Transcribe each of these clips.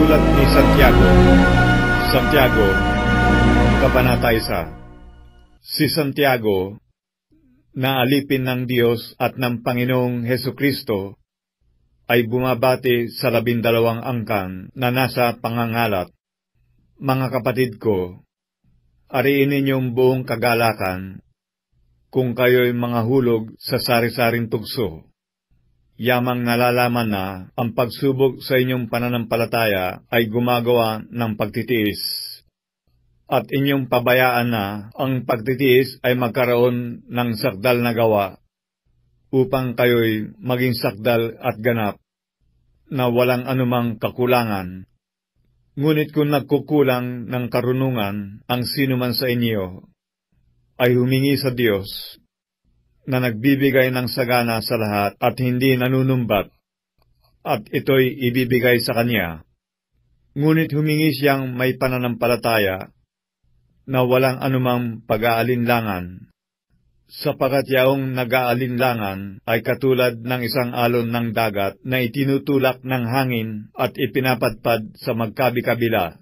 Sulat ni Santiago. Santiago, Kabanata 1. Si Santiago, na alipin ng Diyos at ng Panginoong Hesukristo, ay bumabati sa 12 angkan na nasa pangangalat. Mga kapatid ko, ariin ninyong buong kagalakan, kung kayo'y mga hulog sa sari-saring tugso. Yamang nalalaman na ang pagsubok sa inyong pananampalataya ay gumagawa ng pagtitiis. At inyong pabayaan na ang pagtitiis ay magkaroon ng sakdal na gawa, upang kayo'y maging sakdal at ganap, na walang anumang kakulangan. Ngunit kung nagkukulang ng karunungan ang sinuman sa inyo, ay humingi sa Diyos, na nagbibigay ng sagana sa lahat at hindi nanunumbat, at ito'y ibibigay sa Kanya. Ngunit humingi siyang may pananampalataya, na walang anumang pag-aalinlangan, sapagkat yaong nag-aalinlangan ay katulad ng isang alon ng dagat na itinutulak ng hangin at ipinapadpad sa magkabi-kabila.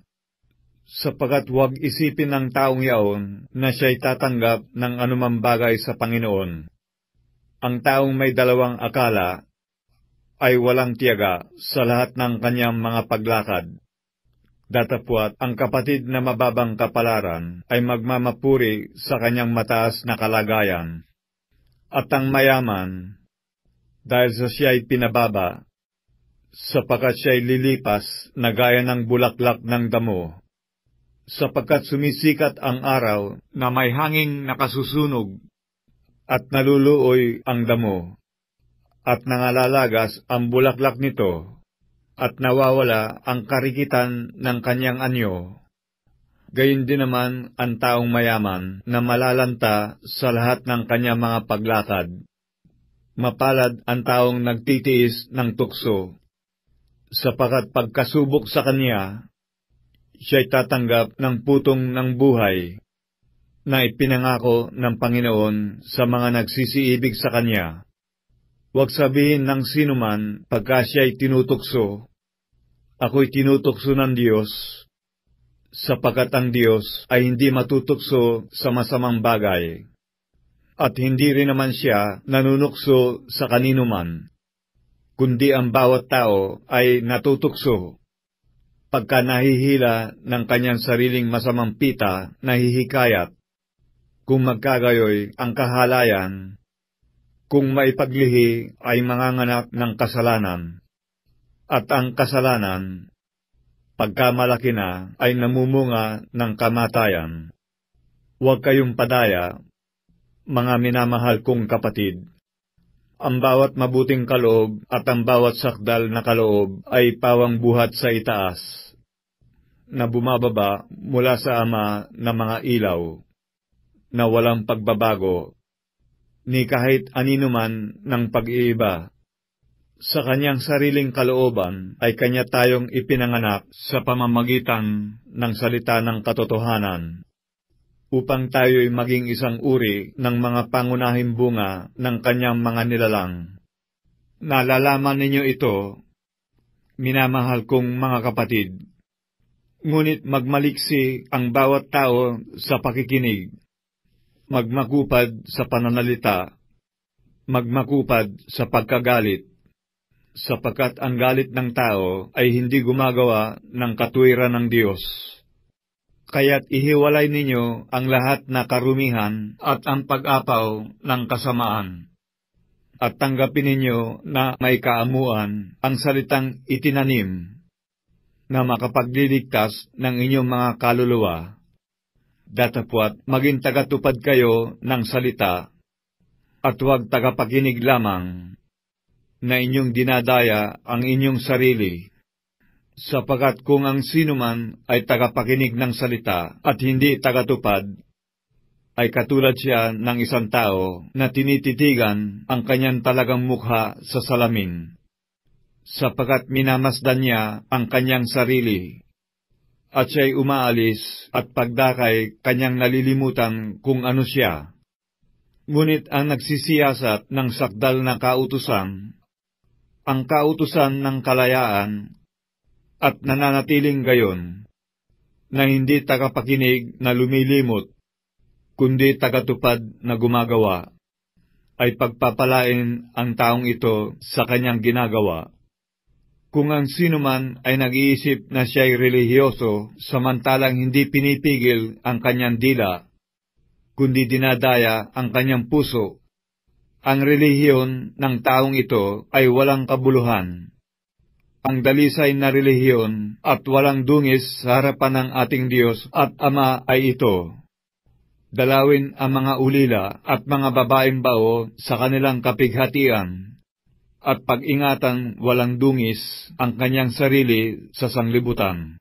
Sapagkat huwag isipin ng taong yaon na siya'y tatanggap ng anumang bagay sa Panginoon. Ang taong may dalawang akala ay walang tiyaga sa lahat ng kanyang mga paglakad. Datapwat ang kapatid na mababang kapalaran ay magmamapuri sa kanyang mataas na kalagayan. At ang mayaman, dahil sa siya'y pinababa, sapagkat siya'y lilipas na gaya ng bulaklak ng damo. Sapagkat sumisikat ang araw na may hanging nakasusunog, at naluluoy ang damo, at nangalalagas ang bulaklak nito, at nawawala ang karikitan ng kanyang anyo. Gayon din naman ang taong mayaman na malalanta sa lahat ng kanyang mga paglakad. Mapalad ang taong nagtitiis ng tukso, sapagkat pagkasubok sa kanya, siya'y tatanggap ng putong ng buhay, na ipinangako ng Panginoon sa mga nagsisiibig sa Kanya. Huwag sabihin ng sinuman pagka siya'y tinutukso, ako'y tinutukso ng Diyos, sapagkat ang Diyos ay hindi matutukso sa masamang bagay, at hindi rin naman siya nanunukso sa kaninuman, kundi ang bawat tao ay natutukso, pagka nahihila ng kanyang sariling masamang pita na hihikayat. Kung magkagayoy ang kahalayan, kung maipaglihi ay manganganak ng kasalanan, at ang kasalanan, pagka malaki na, ay namumunga ng kamatayan. Huwag kayong padaya, mga minamahal kong kapatid. Ang bawat mabuting kaloob at ang bawat sakdal na kaloob ay pawang buhat sa itaas, na bumababa mula sa Ama na mga ilaw, na walang pagbabago, ni kahit aninuman ng pag-iiba. Sa kanyang sariling kalooban ay kanya tayong ipinanganak sa pamamagitan ng salita ng katotohanan, upang tayo'y maging isang uri ng mga pangunahing bunga ng kanyang mga nilalang. Nalalaman ninyo ito, minamahal kong mga kapatid, ngunit magmaliksi ang bawat tao sa pakikinig, magmakupad sa pananalita, magmakupad sa pagkagalit, sapagkat ang galit ng tao ay hindi gumagawa ng katuwiran ng Diyos. Kaya't ihiwalay ninyo ang lahat na karumihan at ang pag-apaw ng kasamaan, at tanggapin ninyo na may kaamuan ang salitang itinanim, na makapagliligtas ng inyong mga kaluluwa. Datapwat maging tagatupad kayo ng salita, at huwag tagapakinig lamang, na inyong dinadaya ang inyong sarili, sapagkat kung ang sinuman ay tagapakinig ng salita at hindi tagatupad, ay katulad siya ng isang tao na tinititigan ang kanyang talagang mukha sa salamin, sapagkat minamasdan niya ang kanyang sarili, at siya'y umaalis at pagdakay kanyang nalilimutan kung ano siya. Ngunit ang nagsisiyasat ng sakdal na kautusan, ang kautusan ng kalayaan, at nananatiling gayon, na hindi tagapakinig na lumilimot, kundi tagatupad na gumagawa, ay pagpapalain ang taong ito sa kanyang ginagawa. Kung ang sino man ay nag-iisip na siya'y relihiyoso, samantalang hindi pinipigil ang kanyang dila, kundi dinadaya ang kanyang puso, ang relihiyon ng taong ito ay walang kabuluhan. Ang dalisay na relihiyon at walang dungis sa harapan ng ating Diyos at Ama ay ito: dalawin ang mga ulila at mga babaeng bao sa kanilang kapighatian, at pag-ingatan walang dungis ang kanyang sarili sa sanglibutan.